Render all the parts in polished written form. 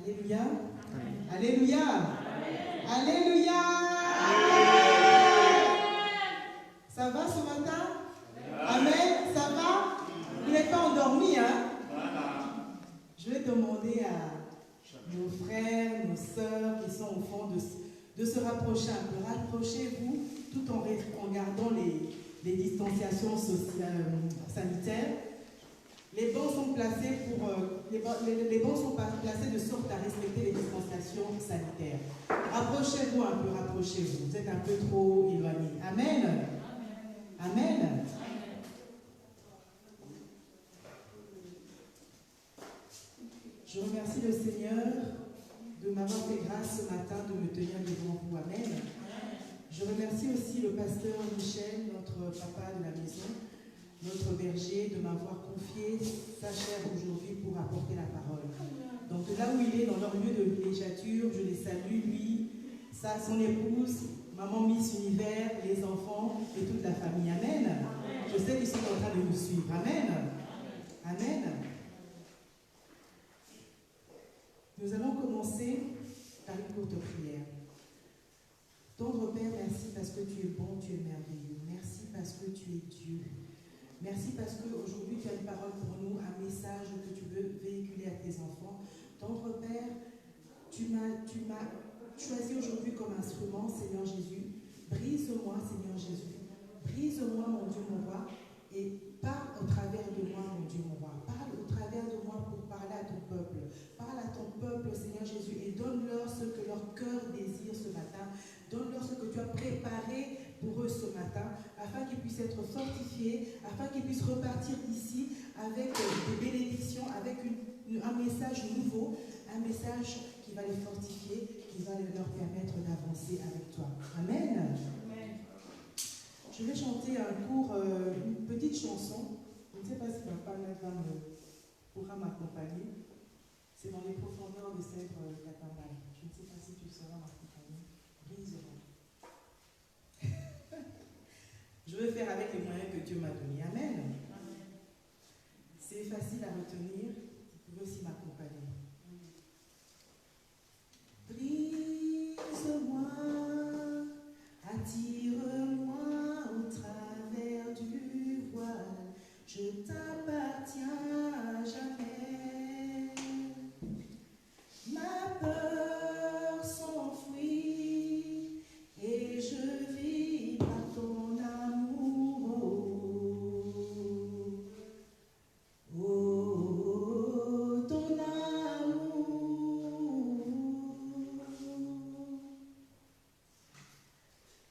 Alléluia. Alléluia. Alléluia. Ça va ce matin? Amen. Ça va? Vous n'êtes pas endormi, hein? Je vais demander à nos frères, nos sœurs qui sont au fond de se rapprocher un peu. Rapprochez-vous tout en gardant les distanciations sanitaires. Les bancs sont placés les bancs sont placés de sorte à respecter les distanciations sanitaires. Rapprochez-vous un peu, rapprochez-vous. Vous êtes un peu trop éloignés. Amen. Amen. Je remercie le Seigneur de m'avoir fait grâce ce matin de me tenir devant vous. Amen. Je remercie aussi le pasteur Michel, notre papa de la maison, notre berger, de m'avoir confié sa chair aujourd'hui pour apporter la parole. Donc de là où il est, dans leur lieu de villégiature, je les salue, lui, son épouse, maman Miss Univers, les enfants et toute la famille. Amen. Je sais qu'ils sont en train de nous suivre. Amen. Amen. Nous allons commencer par une courte prière. Tendre Père, merci parce que tu es bon, tu es merveilleux. Merci parce que tu es Dieu. Merci parce qu'aujourd'hui tu as une parole pour nous, un message que tu veux véhiculer à tes enfants. Tendre Père, tu m'as choisi aujourd'hui comme instrument, Seigneur Jésus. Brise-moi, Seigneur Jésus. Brise-moi, mon Dieu, mon roi, et parle au travers de moi, mon Dieu, mon roi. Parle au travers de moi pour parler à ton peuple. Parle à ton peuple, Seigneur Jésus, et donne-leur ce que leur cœur désire ce matin. Donne-leur ce que tu as préparé pour eux ce matin, afin qu'ils puissent être fortifiés, afin qu'ils puissent repartir d'ici avec des bénédictions, avec un message nouveau, un message qui va les fortifier, qui va leur permettre d'avancer avec toi. Amen. Je vais chanter une petite chanson. Je ne sais pas si papa pourra m'accompagner. C'est dans les profondeurs de Sèvres Catambal. Je ne sais pas si tu sauras m'accompagner. Brise-moi. Je vais faire avec les moyens que Dieu m'a donnés. Amen. C'est facile à retenir. Vous pouvez aussi m'accompagner. Brise-moi, attire-moi au travers du voile. Je t'appartiens à jamais. Ma peur s'enfuit et je vis par ton amour. Oh, ton amour.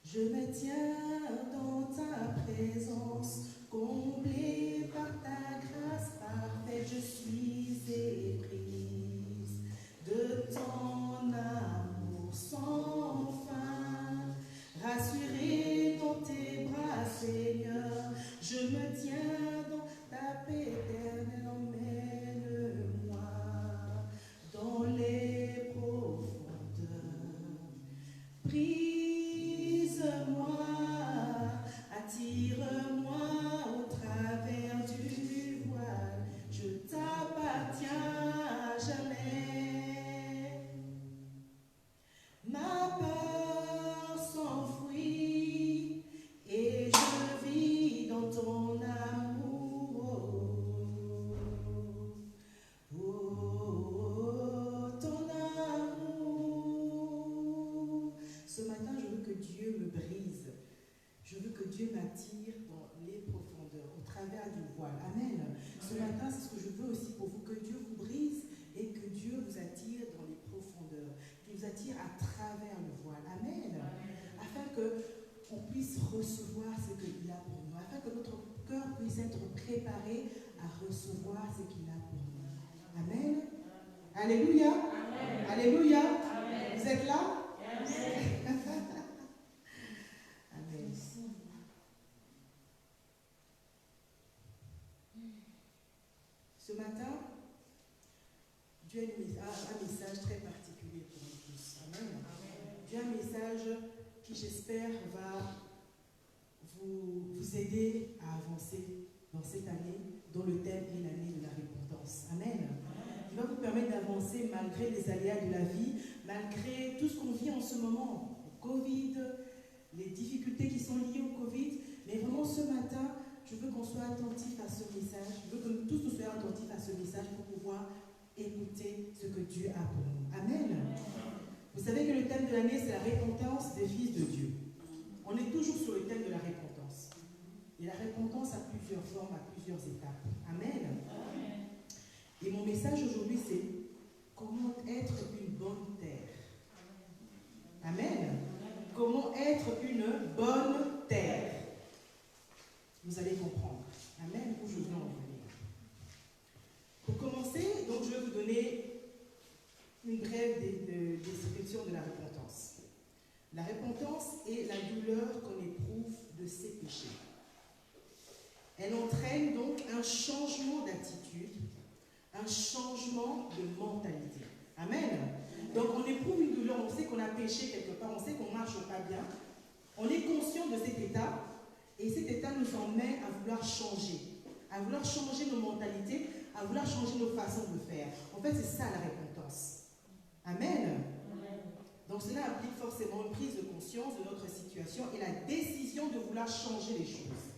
Je me tiens dans ta présence, comblé par ta grâce parfaite, je suis éprise de ton amour sans fin. Rassuré dans tes bras, Seigneur, je me tiens dans ta paix éternelle, emmène-moi dans les profondeurs. Brise-moi, attire-moi au travers du voile, je t'appartiens à jamais. Ma peur s'enfuit et je vis dans ton amour. Oh, ton amour. Ce matin, je veux que Dieu me brise. Je veux que Dieu m'attire dans les profondeurs, au travers du voile. Amen. Ce matin, c'est ce que je veux aussi pour vous, que Dieu vous brise et que Dieu vous attire dans les profondeurs, qu'il vous attire à travers le voile. Amen. Afin qu'on puisse recevoir ce qu'il a pour nous, afin que notre cœur puisse être préparé à recevoir ce qu'il a pour nous. Amen. Alléluia. Amen. Alléluia. Amen. Vous êtes là? Amen. Amen. Ce matin, Dieu a un message très particulier pour nous tous. Amen. Dieu a un message qui, j'espère, va vous aider à avancer dans cette année, dont le thème est l'année de la repentance. Amen. qui va vous permettre d'avancer malgré les aléas de la vie, malgré tout ce qu'on vit en ce moment, le Covid, les difficultés qui sont liées au Covid. Mais vraiment ce matin, je veux qu'on soit attentif à ce message, je veux que nous tous nous soyons attentifs à ce message pour pouvoir écouter ce que Dieu a pour nous. Amen. Vous savez que le thème de l'année, c'est la repentance des fils de Dieu. On est toujours sur le thème de la repentance. Et la repentance a plusieurs formes, a plusieurs étapes. Amen. Et mon message aujourd'hui, c'est comment être une bonne terre. Amen. Comment être une bonne terre. Vous allez comprendre. Amen. Où je veux en venir. Pour commencer, donc, je vais vous donner une brève description de la repentance. La repentance est la douleur qu'on éprouve de ses péchés. Elle entraîne donc un changement d'attitude, un changement de mentalité. Amen. Donc on éprouve une douleur, on sait qu'on a péché quelque part, on sait qu'on ne marche pas bien. On est conscient de cet état, et cet état nous emmène à vouloir changer nos mentalités, à vouloir changer nos façons de faire. En fait, c'est ça la repentance. Amen. Donc cela implique forcément une prise de conscience de notre situation et la décision de vouloir changer les choses.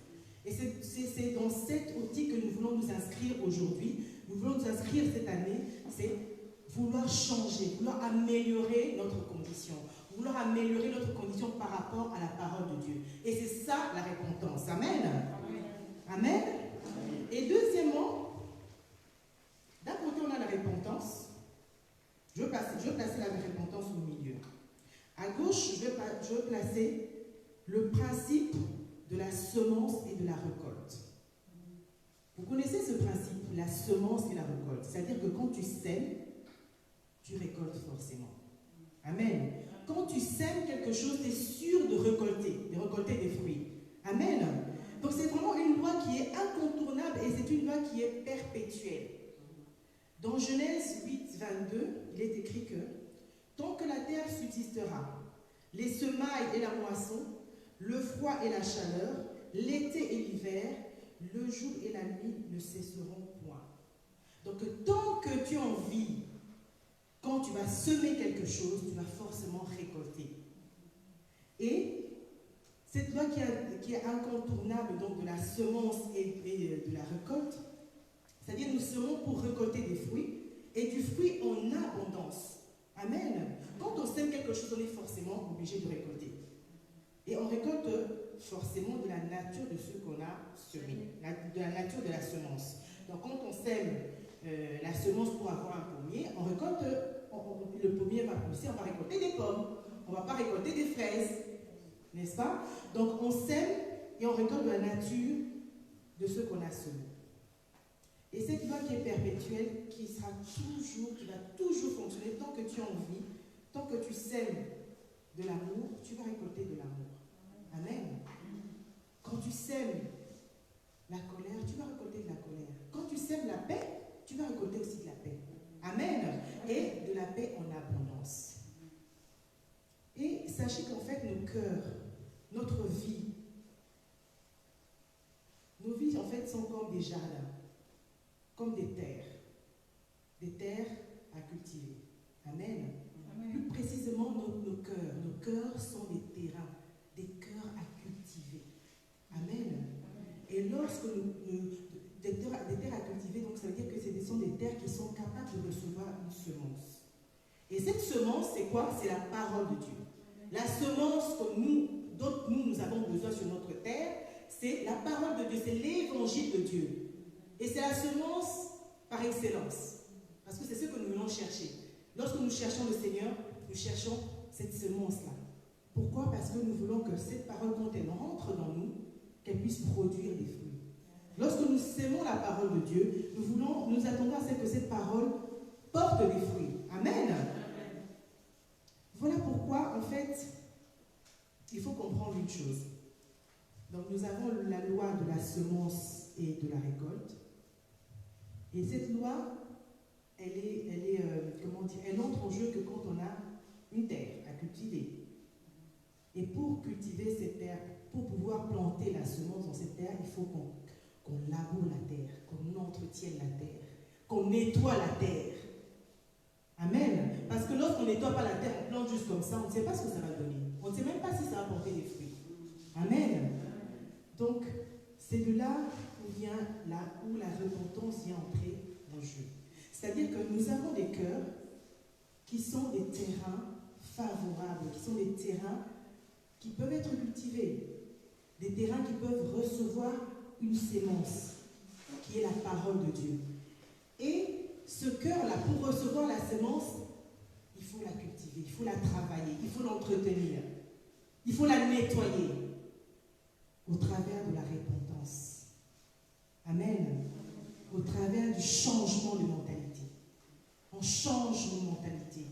Et c'est dans cette optique que nous voulons nous inscrire aujourd'hui. Nous voulons nous inscrire cette année, c'est vouloir changer, vouloir améliorer notre condition, vouloir améliorer notre condition par rapport à la parole de Dieu. Et c'est ça la repentance. Amen. Amen. Et deuxièmement, d'un côté on a la repentance. Je veux placer la repentance au milieu. À gauche, je veux placer le principe de la semence et de la récolte. Vous connaissez ce principe, la semence et la récolte. C'est-à-dire que quand tu sèmes, tu récoltes forcément. Amen. Quand tu sèmes quelque chose, tu es sûr de récolter des fruits. Amen. Donc c'est vraiment une loi qui est incontournable et c'est une loi qui est perpétuelle. Dans Genèse 8, 22, il est écrit que tant que la terre subsistera, les semailles et la moisson, le froid et la chaleur, l'été et l'hiver, le jour et la nuit ne cesseront point. Donc tant que tu en vis, quand tu vas semer quelque chose, tu vas forcément récolter. Et cette loi qui est incontournable donc de la semence et de la récolte, c'est-à-dire nous semons pour récolter des fruits et du fruit en abondance. Amen. Quand on sème quelque chose, on est forcément obligé de récolter. Et on récolte forcément de la nature de ce qu'on a semé, de la nature de la semence. Donc quand on sème la semence pour avoir un pommier, on récolte, le pommier va pousser, on va récolter des pommes, on ne va pas récolter des fraises, n'est-ce pas? Donc on sème et on récolte de la nature de ce qu'on a semé. Et cette loi qui est perpétuelle, qui va toujours fonctionner tant que tu en vis, tant que tu sèmes de l'amour, tu vas récolter de l'amour. Amen. Quand tu sèmes la colère, tu vas récolter de la colère. Quand tu sèmes la paix, tu vas récolter aussi de la paix. Amen. Et de la paix en abondance. Et sachez qu'en fait, nos cœurs, notre vie, nos vies en fait sont comme des jardins, comme des terres à cultiver. Amen. Amen. Plus précisément, nos cœurs sont des terrains, des cœurs à cultiver. Amen. Et lorsque des terres à cultiver, donc ça veut dire que ce sont des terres qui sont capables de recevoir une semence. Et cette semence, c'est quoi? C'est la parole de Dieu. La semence dont nous avons besoin sur notre terre, c'est la parole de Dieu, c'est l'évangile de Dieu. Et c'est la semence par excellence. Parce que c'est ce que nous voulons chercher. Lorsque nous cherchons le Seigneur, nous cherchons cette semence-là. Pourquoi? Parce que nous voulons que cette parole, quand elle rentre dans nous, qu'elle puisse produire des fruits. Lorsque nous sémons la parole de Dieu, nous attendons à ce que cette parole porte des fruits. Amen. Voilà pourquoi, en fait, il faut comprendre une chose. Donc, nous avons la loi de la semence et de la récolte. Et cette loi, elle entre en jeu que quand on a une terre à cultiver. Et pour cultiver cette terre, pour pouvoir planter la semence dans cette terre, il faut qu'on laboure la terre, qu'on entretienne la terre, qu'on nettoie la terre. Amen. Parce que lorsqu'on ne nettoie pas la terre, on plante juste comme ça, on ne sait pas ce que ça va donner. On ne sait même pas si ça va porter des fruits. Amen. Donc, c'est de là où la repentance vient entrer en jeu. C'est-à-dire que nous avons des cœurs qui sont des terrains favorables, qui sont des terrains qui peuvent être cultivés, des terrains qui peuvent recevoir une sémence, qui est la parole de Dieu. Et ce cœur-là, pour recevoir la sémence, il faut la cultiver, il faut la travailler, il faut l'entretenir, il faut la nettoyer au travers de la repentance. Amen. Au travers du changement de mentalité. On change nos mentalités,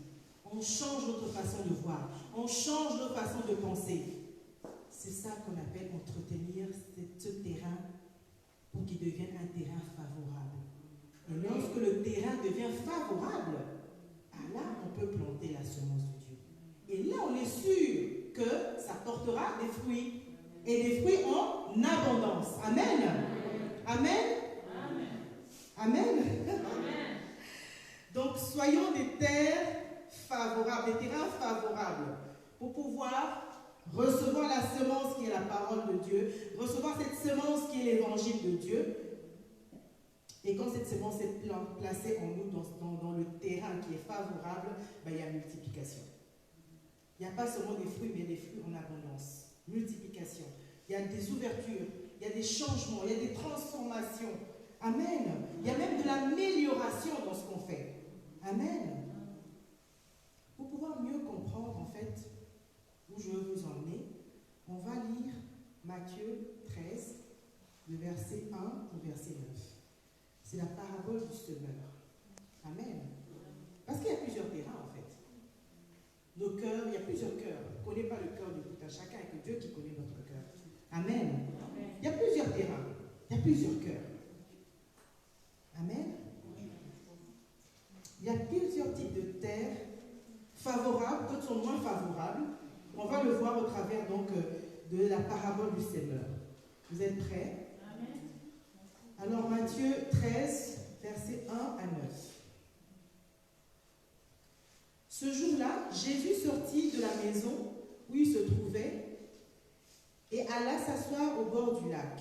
on change notre façon de voir, on change notre façon de penser. C'est ça qu'on appelle entretenir ce terrain pour qu'il devienne un terrain favorable. Et lorsque le terrain devient favorable, là, on peut planter la semence de Dieu. Et là, on est sûr que ça portera des fruits. Et des fruits en abondance. Amen. Amen. Amen. Donc, soyons des terres favorables, des terrains favorables pour pouvoir recevoir la semence qui est la parole de Dieu, recevoir cette semence qui est l'évangile de Dieu. Et quand cette semence est placée en nous dans le terrain qui est favorable, il y a multiplication. Il n'y a pas seulement des fruits, mais des fruits en abondance. Multiplication. Il y a des ouvertures, il y a des changements, il y a des transformations. Amen. Il y a même de l'amélioration dans ce qu'on fait. Amen. Pour pouvoir mieux comprendre, en fait, où je veux vous emmener, on va lire Matthieu 13, le verset 1 au verset 9. C'est la parabole du semeur. Amen. Parce qu'il y a plusieurs terrains, en fait. Nos cœurs, il y a plusieurs cœurs. On ne connaît pas le cœur de tout un chacun, et que Dieu qui connaît notre cœur. Amen. Il y a plusieurs terrains. Il y a plusieurs cœurs. Amen. Il y a plusieurs types de terres favorables, d'autres sont moins favorables. On va le voir au travers donc de la parabole du semeur. Vous êtes prêts? Amen. Alors Matthieu 13, versets 1 à 9. Ce jour-là, Jésus sortit de la maison où il se trouvait et alla s'asseoir au bord du lac.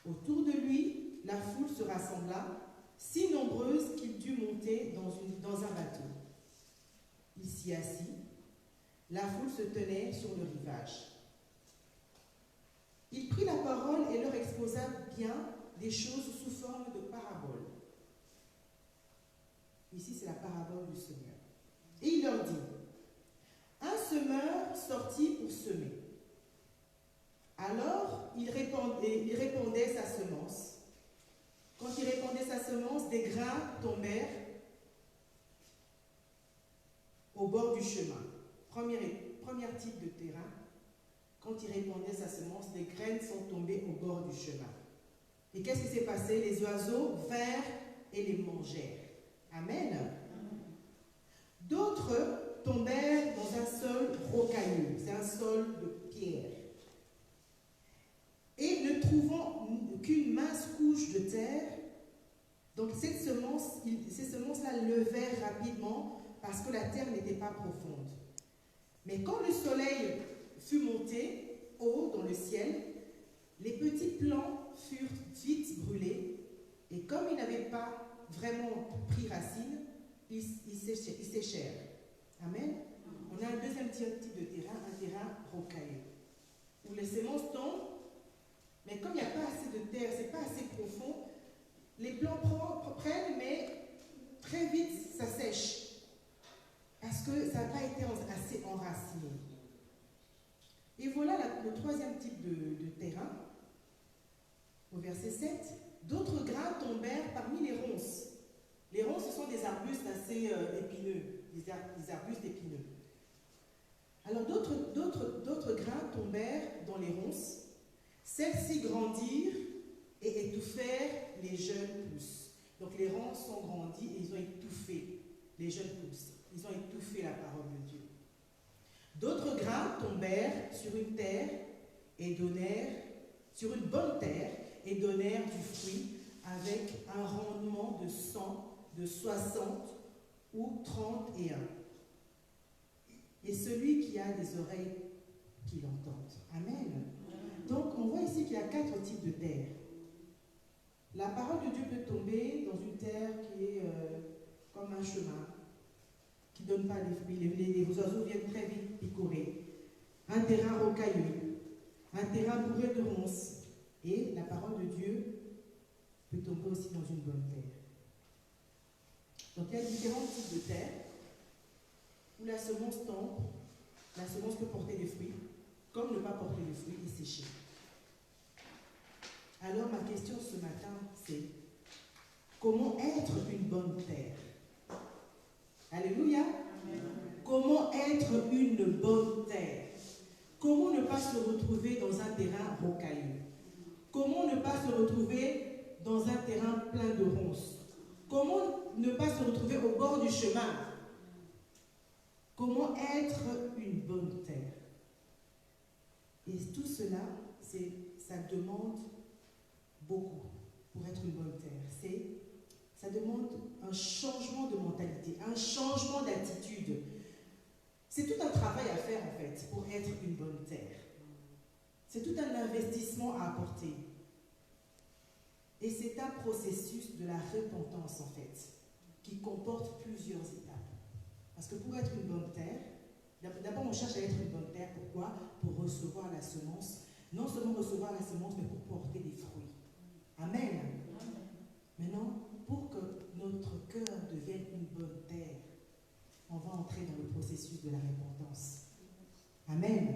Autour de lui, la foule se rassembla, si nombreuse qu'il dut monter dans un bateau. Il s'y assit. La foule se tenait sur le rivage. Il prit la parole et leur exposa bien des choses sous forme de paraboles. Ici, c'est la parabole du semeur. Et il leur dit, un semeur sortit pour semer. Alors, il répandait sa semence. Quand il répandait sa semence, des grains tombèrent au bord du chemin. Premier type de terrain, quand il répandait sa semence, des graines sont tombées au bord du chemin. Et qu'est-ce qui s'est passé? Les oiseaux vinrent et les mangèrent. Amen. D'autres tombèrent dans un sol rocailleux, c'est un sol de pierre. Et ne trouvant qu'une mince couche de terre, donc ces semences-là levèrent rapidement parce que la terre n'était pas profonde. Mais quand le soleil fut monté haut dans le ciel, les petits plants furent vite brûlés et comme ils n'avaient pas vraiment pris racine, ils séchèrent. Amen. On a un deuxième type de terrain, un terrain rocailleux, où les semences tombent, mais comme il n'y a pas assez de terre, c'est pas assez profond, les plants prennent, mais très vite ça sèche. Parce que ça n'a pas été assez enraciné. Et voilà le troisième type de terrain. Au verset 7, d'autres grains tombèrent parmi les ronces. Les ronces, ce sont des arbustes assez épineux, des arbustes épineux. Alors d'autres grains tombèrent dans les ronces. Celles-ci grandirent et étouffèrent les jeunes pousses. Donc les ronces sont grandies et ils ont étouffé les jeunes pousses. Ils ont étouffé la parole de Dieu. D'autres grains tombèrent sur une bonne terre et donnèrent du fruit avec un rendement de 100, de 60 ou 31. Et celui qui a des oreilles qui l'entendent. Amen. Donc on voit ici qu'il y a 4 types de terre. La parole de Dieu peut tomber dans une terre qui est comme un chemin, qui ne donne pas les fruits. Les oiseaux viennent très vite picorer. Un terrain rocailleux, un terrain bourré de ronces. Et la parole de Dieu peut tomber aussi dans une bonne terre. Donc il y a différents types de terre où la semence tombe, la semence peut porter des fruits, comme ne pas porter de fruits et sécher. Alors ma question ce matin, c'est comment être une bonne terre? Alléluia. Amen. Comment être une bonne terre? Comment ne pas se retrouver dans un terrain rocailleux? Comment ne pas se retrouver dans un terrain plein de ronces? Comment ne pas se retrouver au bord du chemin? Comment être une bonne terre? Et tout cela, ça demande beaucoup pour être une bonne terre. Ça demande un changement de mentalité, un changement d'attitude. C'est tout un travail à faire en fait pour être une bonne terre. C'est tout un investissement à apporter. Et c'est un processus de la repentance en fait, qui comporte plusieurs étapes. Parce que pour être une bonne terre, d'abord on cherche à être une bonne terre. Pourquoi? Pour recevoir la semence. Non seulement recevoir la semence, mais pour porter des fruits. Amen. Maintenant, pour que notre cœur devienne une bonne terre, on va entrer dans le processus de la repentance. Amen.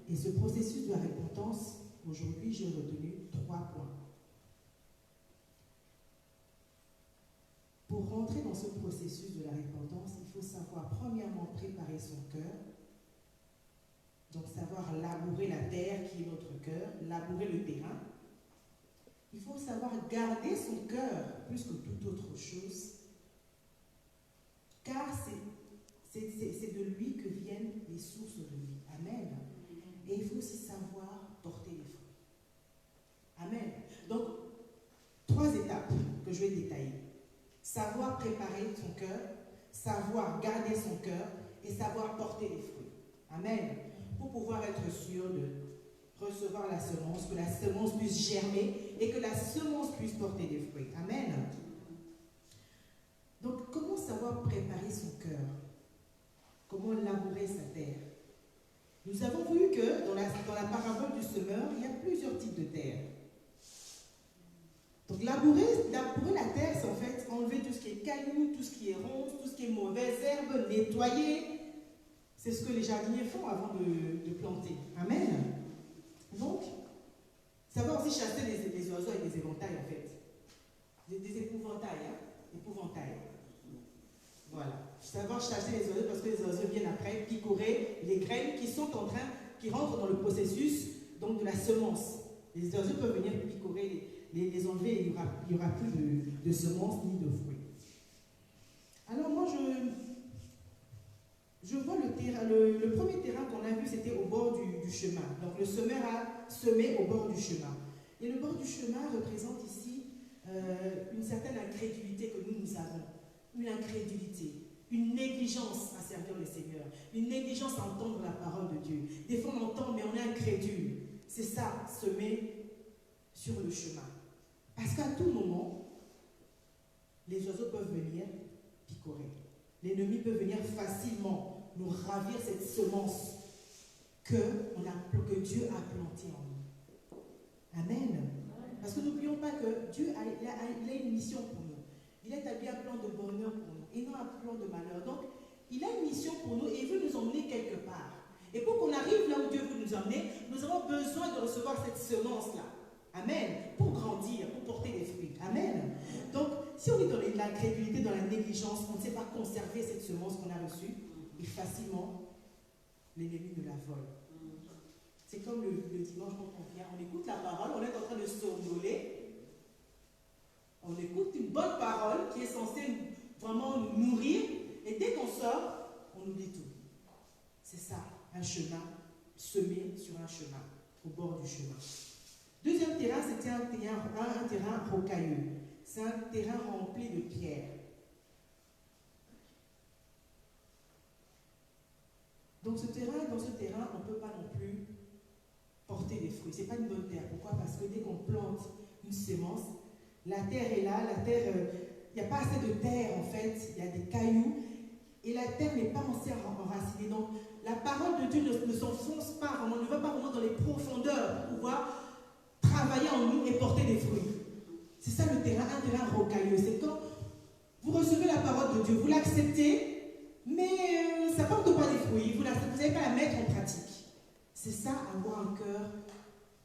Et ce processus de la repentance, aujourd'hui, j'ai retenu 3 points. Pour rentrer dans ce processus de la repentance, il faut savoir premièrement préparer son cœur. Donc savoir labourer la terre qui est notre cœur, labourer le terrain. Il faut savoir garder son cœur plus que toute autre chose, car c'est de lui que viennent les sources de vie. Amen. Et il faut aussi savoir porter les fruits. Amen. Donc, 3 étapes que je vais détailler. Savoir préparer son cœur, savoir garder son cœur et savoir porter les fruits. Amen. Pour pouvoir être sûr de recevoir la semence, que la semence puisse germer et que la semence puisse porter des fruits. Amen. Donc, comment savoir préparer son cœur? Comment labourer sa terre? Nous avons vu que dans la parabole du semeur, il y a plusieurs types de terre. Donc, labourer la terre, c'est en fait enlever tout ce qui est cailloux, tout ce qui est ronce, tout ce qui est mauvaise herbe, nettoyer. C'est ce que les jardiniers font avant de planter. Amen. Donc, savoir aussi chasser les oiseaux avec des éventails, en fait. Des épouvantails, hein? Épouvantails. Voilà. Savoir chasser les oiseaux parce que les oiseaux viennent après picorer les graines qui rentrent dans le processus donc de la semence. Les oiseaux peuvent venir picorer, les enlever et il n'y aura plus de semences ni de fruits. Alors moi, je vois le premier terrain qu'on a vu, c'était au bord du chemin. Donc le semeur a semé au bord du chemin. Et le bord du chemin représente ici une certaine incrédulité que nous avons. Une incrédulité, une négligence à servir le Seigneur, une négligence à entendre la parole de Dieu. Des fois on entend mais on est incrédule. C'est ça, semer sur le chemin. Parce qu'à tout moment, les oiseaux peuvent venir picorer. L'ennemi peut venir facilement nous ravir cette semence que Dieu a plantée en nous. Amen. Parce que n'oublions pas que Dieu a une mission pour nous. Il a établi un plan de bonheur pour nous et non un plan de malheur. Donc, il a une mission pour nous et il veut nous emmener quelque part. Et pour qu'on arrive là où Dieu veut nous emmener, nous avons besoin de recevoir cette semence-là. Amen. Pour grandir, pour porter des fruits. Amen. Donc, si on est dans l'incrédulité, dans la négligence, on ne sait pas conserver cette semence qu'on a reçue, et facilement, l'ennemi nous la vole. C'est comme le dimanche quand on vient, on écoute la parole, on est en train de somnoler. On écoute une bonne parole qui est censée vraiment nous nourrir, et dès qu'on sort, on oublie tout. C'est ça, un chemin semé sur un chemin, au bord du chemin. Deuxième terrain, c'était un terrain rocailleux. C'est un terrain rempli de pierres. Donc dans ce terrain, on ne peut pas non plus porter des fruits. Ce n'est pas une bonne terre. Pourquoi? Parce que dès qu'on plante une semence, la terre est là, la terre, il n'y a pas assez de terre en fait, il y a des cailloux, et la terre n'est pas assez enracinée. Donc la parole de Dieu ne s'enfonce pas vraiment, ne va pas vraiment dans les profondeurs pour pouvoir travailler en nous et porter des fruits. C'est ça le terrain, un terrain rocailleux. C'est quand vous recevez la parole de Dieu, vous l'acceptez, mais ça ne porte pas des fruits, vous n'avez pas à la mettre en pratique. C'est ça, avoir un cœur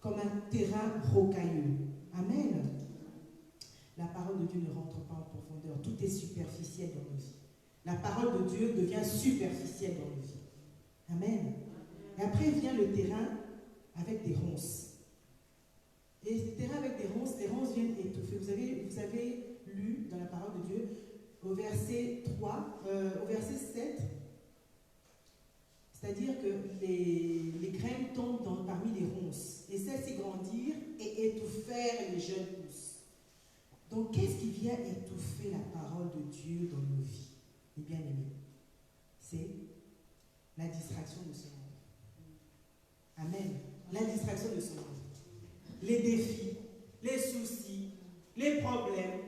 comme un terrain rocailleux. Amen. La parole de Dieu ne rentre pas en profondeur, tout est superficiel dans nos vies. La parole de Dieu devient superficielle dans nos vies. Amen. Et après vient le terrain avec des ronces. Et ce terrain avec des ronces viennent étouffer. Vous avez lu dans la parole de Dieu, au verset 3, au verset 7, c'est-à-dire que les graines tombent parmi les ronces, et celles-ci grandirent et étouffèrent les jeunes pousses. Donc, qu'est-ce qui vient étouffer la parole de Dieu dans nos vies, les bien-aimés? C'est la distraction de ce monde. Amen. La distraction de ce monde. Les défis, les soucis, les problèmes,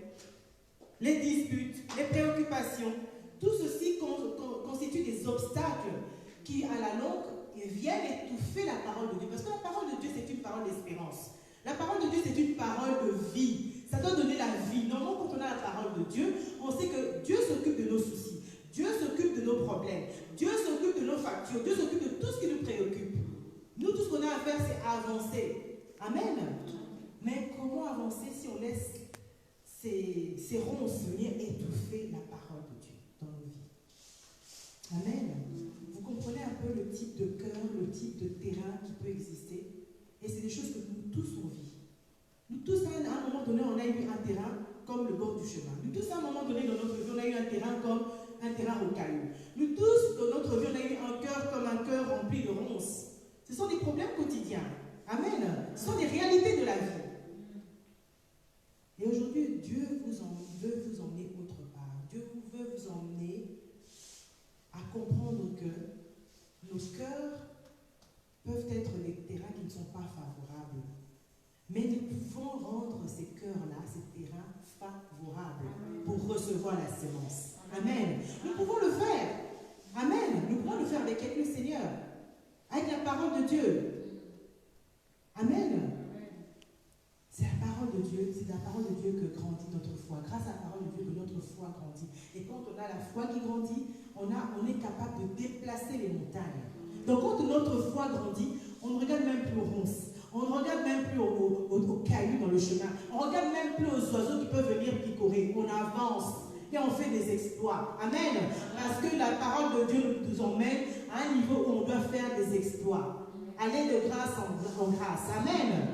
les disputes, les préoccupations, tout ceci constitue des obstacles qui, à la longue, viennent étouffer la parole de Dieu. Parce que la parole de Dieu, c'est une parole d'espérance. La parole de Dieu, c'est une parole de vie. Ça doit donner la vie. Normalement, quand on a la parole de Dieu, on sait que Dieu s'occupe de nos soucis. Dieu s'occupe de nos problèmes. Dieu s'occupe de nos factures. Dieu s'occupe de tout ce qui nous préoccupe. Nous, tout ce qu'on a à faire, c'est avancer. Amen. Mais comment avancer si on laisse ces ronces venir étouffer la parole de Dieu dans nos vies? Amen. Vous comprenez un peu le type de cœur, le type de terrain qui peut exister? Et c'est des choses que nous tous on vit. Nous tous, à un moment donné, on a eu un terrain comme le bord du chemin. Nous tous, à un moment donné dans notre vie, on a eu un terrain comme un terrain rocailleux. Nous tous, dans notre vie, on a eu un cœur comme un cœur rempli de ronces. Ce sont des problèmes quotidiens. Amen. Ce sont des réalités de la vie. Et aujourd'hui, Dieu veut vous emmener autre part. Dieu veut vous emmener à comprendre que nos cœurs peuvent être des terrains qui ne sont pas favorables. Mais nous pouvons rendre ces cœurs-là, ces terrains favorables pour recevoir la semence. Amen. Nous pouvons le faire. Amen. Nous pouvons le faire avec le Seigneur, avec la parole de Dieu. Amen. C'est la parole de Dieu, c'est la parole de Dieu que grandit notre foi. Grâce à la parole de Dieu que notre foi grandit. Et quand on a la foi qui grandit, on est capable de déplacer les montagnes. Donc quand notre foi grandit, on ne regarde même plus aux ronces. On ne regarde même plus aux cailloux dans le chemin. On ne regarde même plus aux oiseaux qui peuvent venir picorer. On avance et on fait des exploits. Amen. Parce que la parole de Dieu nous emmène à un niveau où on doit faire des exploits. Aller de grâce en grâce. Amen.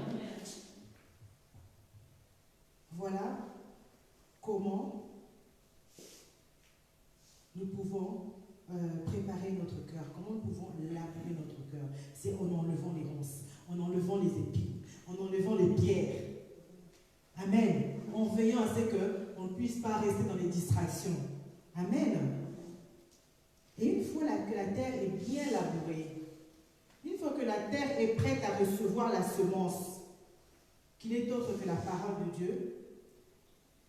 Voilà comment nous pouvons préparer notre cœur, comment nous pouvons laver notre cœur. C'est en enlevant les ronces, en enlevant les épines, en enlevant les pierres. Amen. En veillant à ce qu'on ne puisse pas rester dans les distractions. Amen. Et une fois que la terre est bien labourée, une fois que la terre est prête à recevoir la semence, qui n'est autre que la parole de Dieu,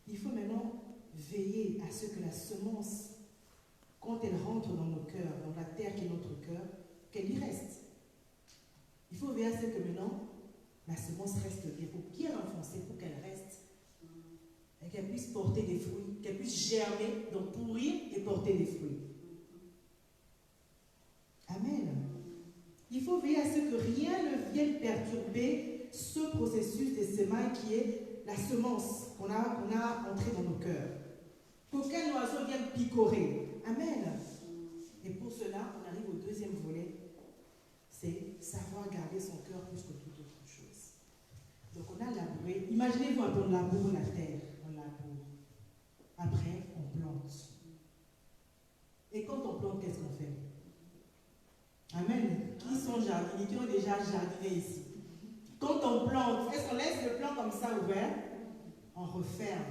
il faut maintenant veiller à ce que la semence, quand elle rentre dans nos cœurs, dans la terre qui est notre cœur, qu'elle y reste. Il faut veiller à ce que maintenant, la semence reste bien. Il faut bien l'enfoncer pour qu'elle reste. Et qu'elle puisse porter des fruits, qu'elle puisse germer, donc pourrir et porter des fruits. Amen. Il faut veiller à ce que rien ne vienne perturber ce processus des semailles qui est la semence qu'on a entrée dans nos cœurs. Qu'aucun oiseau vienne picorer. Amen. Et pour cela, on arrive au deuxième volet. C'est savoir garder son cœur plus que toute autre chose. Donc on a labouré. Imaginez-vous un peu, on laboure la terre. On laboure. Après, on plante. Et quand on plante, qu'est-ce qu'on fait? Amen. Qui sont jardiniers? Qui ont déjà jardiné ici? Quand on plante, est-ce qu'on laisse le plant comme ça ouvert? On referme.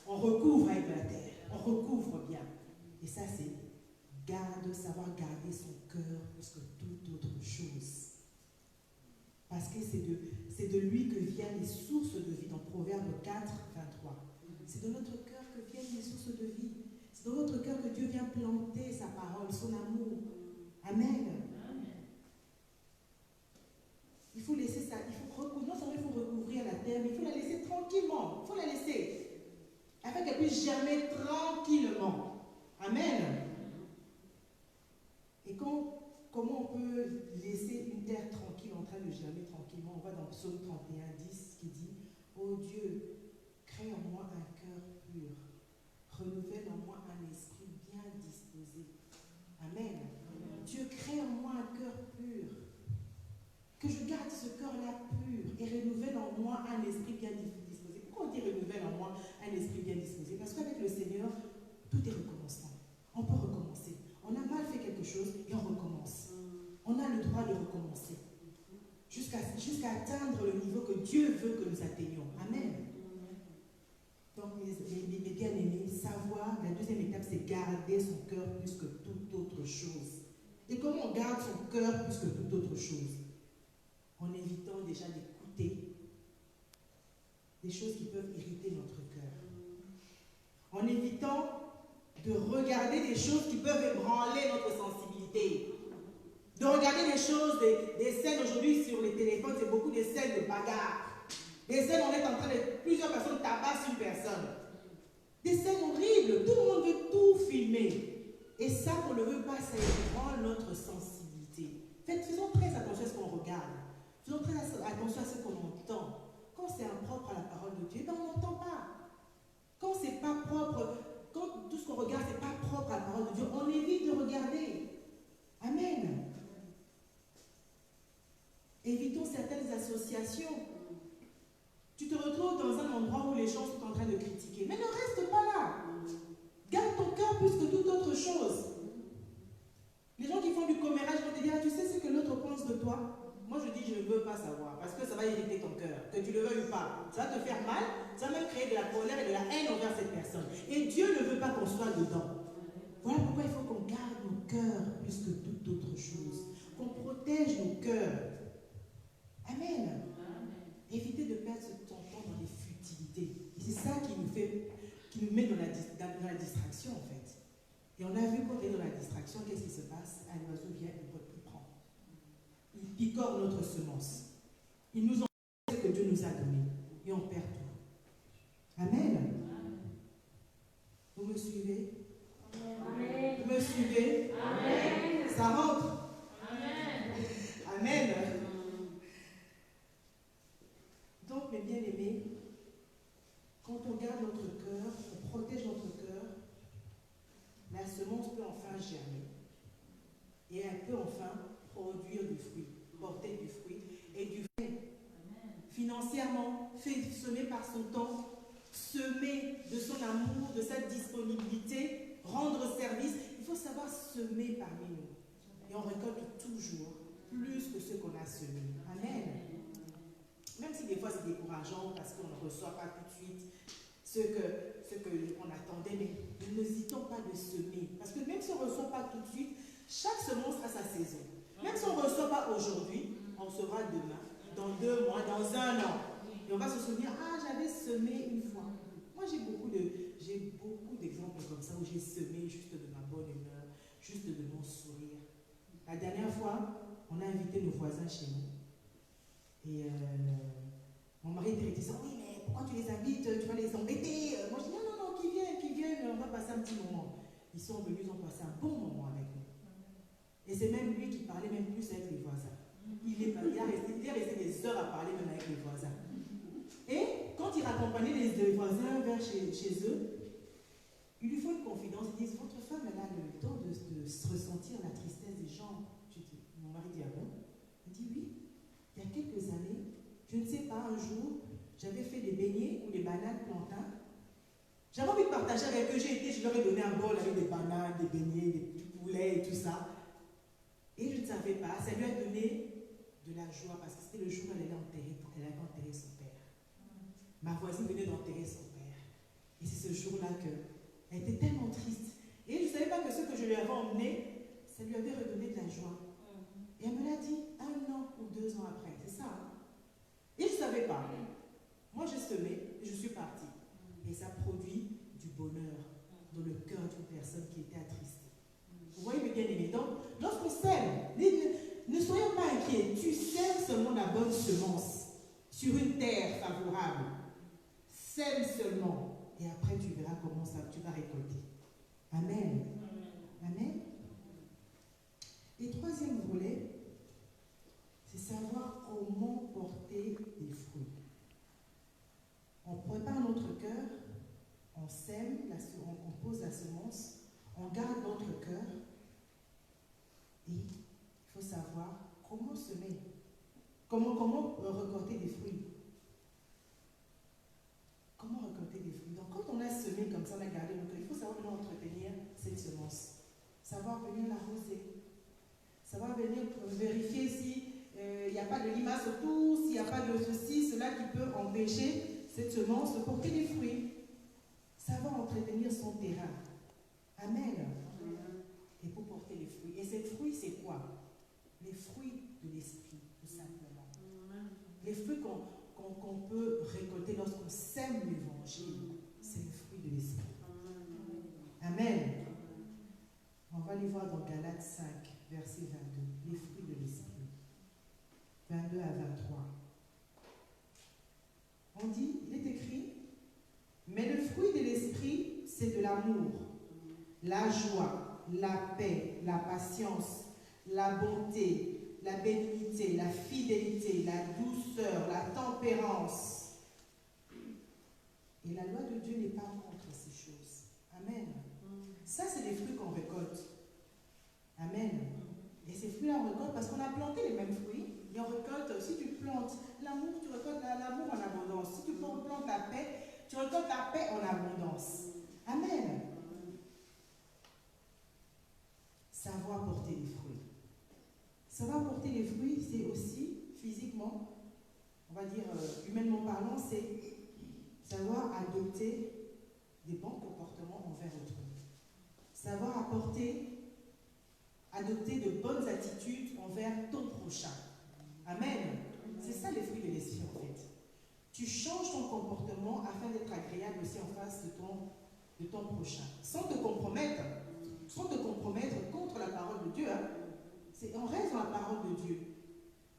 On recouvre avec la terre. On recouvre bien. Et ça, c'est savoir garder son cœur plus que toute autre chose. Parce que c'est de lui que viennent les sources de vie. Dans Proverbe 4, 23. C'est de notre cœur que viennent les sources de vie. C'est dans notre cœur que Dieu vient planter sa parole, son amour. Amen. Il faut laisser ça, non seulement il faut recouvrir la terre, mais il faut la laisser tranquillement. Il faut la laisser. Afin qu'elle puisse germer tranquillement. Amen. Et comment on peut laisser une terre tranquille en train de germer tranquillement? On va dans Psaume 31, 10 qui dit: ô Dieu, crée en moi un cœur pur, renouvelle en moi un esprit bien disposé. Amen. Dieu, crée en moi un cœur pur. Que je garde ce cœur-là pur et renouvelle en moi un esprit bien disposé. Pourquoi on dit renouvelle en moi un esprit bien disposé? Parce qu'avec le Seigneur, tout est recommencement. On peut recommencer. On a mal fait quelque chose et on recommence. On a le droit de recommencer. Jusqu'à atteindre le niveau que Dieu veut que nous atteignions. Amen. Donc, mes bien-aimés, savoir, la deuxième étape, c'est garder son cœur plus que toute autre chose. Et comment on garde son cœur plus que toute autre chose? En évitant déjà d'écouter des choses qui peuvent irriter notre cœur. En évitant de regarder des choses qui peuvent ébranler notre sensibilité. De regarder des choses, des scènes aujourd'hui sur les téléphones, c'est beaucoup de scènes de bagarre. Des scènes où on est en train de... Plusieurs personnes tabassent une personne. Des scènes horribles. Tout le monde veut tout filmer. Et ça, qu'on ne le veut pas, ça ébranle notre sensibilité. Faisons très attention à ce qu'on regarde. Faisons très attention à ce qu'on entend. Quand c'est impropre à la parole de Dieu, ben on n'entend pas. Quand c'est pas propre, quand tout ce qu'on regarde n'est pas propre à la parole de Dieu, on évite de regarder. Amen. Évitons certaines associations. Tu te retrouves dans un endroit où les gens sont en train de critiquer. Mais ne reste pas là. Garde ton cœur plus que toute autre chose. Les gens qui font du commérage vont te dire: tu sais ce que l'autre pense de toi? Moi je dis: je ne veux pas savoir, parce que ça va irriter ton cœur, que tu le veuilles ou pas. Ça va te faire mal, ça va même créer de la colère et de la haine envers cette personne. Et Dieu ne veut pas qu'on soit dedans. Voilà pourquoi il faut qu'on garde nos cœurs plus que toute autre chose. Qu'on protège nos cœurs. Amen. Évitez de perdre son temps dans les futilités. Et c'est ça qui nous met dans la distraction en fait. Et on a vu quand on est dans la distraction, qu'est-ce qui se passe? Un oiseau vient, il prend. Il picore notre semence. Il nous envoie ce que Dieu nous a donné. Et on perd tout. Amen. Vous me suivez? Amen. Vous me suivez? Amen. Ça rentre? Amen. Amen. Donc, mes bien-aimés, quand on garde notre cœur, on protège notre cœur, la semence peut enfin germer. Et elle peut enfin produire du fruit, porter du fruit et du fruit. Financièrement, fait semer par son temps, semer de son amour, de sa disponibilité, rendre service. Il faut savoir semer parmi nous. Et on récolte toujours plus que ce qu'on a semé. Amen. Même si des fois c'est décourageant parce qu'on ne reçoit pas tout de suite ce qu'on attendait, mais n'hésitons pas de semer. Parce que même si on ne reçoit pas tout de suite, chaque semence a sa saison. Même si on ne reçoit pas aujourd'hui, on recevra demain, dans 2 mois, dans 1 an. Et on va se souvenir: ah, j'avais semé une fois. Moi, j'ai beaucoup d'exemples comme ça où j'ai semé juste de ma bonne humeur, juste de mon sourire. La dernière fois, on a invité nos voisins chez nous. Et mon mari était réticent: oui, mais pourquoi tu les invites? Tu vas les embêter. Moi, je dis: non, qu'ils viennent, on va passer un petit moment. Ils sont venus, ils ont passé un bon moment avec nous. Et c'est même lui qui parlait même plus avec les voisins. Il est resté des heures à parler même avec les voisins. Et quand il raccompagnait les voisins vers chez eux, il lui faut une confidence. Ils disent: votre femme, elle a le temps de ressentir la tristesse des gens. Mon mari dit: ah bon? Il dit: oui. Il y a quelques années, je ne sais pas, un jour, j'avais fait des beignets ou des bananes plantains. J'avais envie de partager avec eux. Je leur ai donné un bol avec des bananes, des beignets, des petits poulets et tout ça. Et je ne savais pas, ça lui a donné de la joie parce que c'était le jour où elle allait enterrer son père. Ma voisine venait d'enterrer son père. Et c'est ce jour-là qu'elle était tellement triste. Et je ne savais pas que ce que je lui avais emmené, ça lui avait redonné de la joie. Et elle me l'a dit 1 an ou 2 ans après. C'est ça, hein? Et je ne savais pas. Moi, j'ai semé et je suis partie. Et ça produit du bonheur dans le cœur d'une personne qui était attristée. Vous voyez mes bien-aimés. Donc, lorsqu'on sème, ne soyons pas inquiets. Tu sèmes seulement la bonne semence sur une terre favorable. Sème seulement. Et après, tu verras comment ça, tu vas récolter. Amen. Amen. Et troisième volet, c'est savoir comment porter des fruits. On prépare notre cœur, on sème, on pose la semence, on garde notre cœur et il faut savoir comment semer, comment récolter des fruits. Comment récolter des fruits? Donc quand on a semé comme ça, on a gardé notre cœur, il faut savoir comment entretenir cette semence. Savoir venir l'arroser. Savoir venir vérifier s'il n'y a pas de limaces autour, s'il n'y a pas de ceci, cela qui peut empêcher cette semence de porter des fruits. Savoir entretenir son terrain. Amen. Et pour porter les fruits. Et ces fruits, c'est quoi? Les fruits de l'esprit, tout simplement. Les fruits qu'on peut récolter lorsqu'on sème l'évangile, c'est les fruits de l'esprit. Amen. On va les voir dans Galates 5, verset 22. Les fruits de l'esprit. 22 à 23. On dit, il est écrit, mais le fruit de l'esprit, c'est de l'amour, la joie, la paix, la patience, la bonté, la bénignité, la fidélité, la douceur, la tempérance. Et la loi de Dieu n'est pas contre ces choses. Amen. Ça, c'est les fruits qu'on récolte. Amen. Et ces fruits-là, on récolte parce qu'on a planté les mêmes fruits. Et on récolte, si tu plantes l'amour, tu récoltes l'amour en abondance. Si tu plantes la paix, tu récoltes la paix en abondance. Amen. Savoir porter les fruits. Savoir porter les fruits, c'est aussi, physiquement, on va dire, humainement parlant, c'est savoir adopter des bons comportements envers autrui. Savoir adopter de bonnes attitudes envers ton prochain. Amen. C'est ça les fruits de l'esprit en fait. Tu changes ton comportement afin d'être agréable aussi en face de ton prochain. Sans te compromettre contre la parole de Dieu. Hein. On reste dans la parole de Dieu.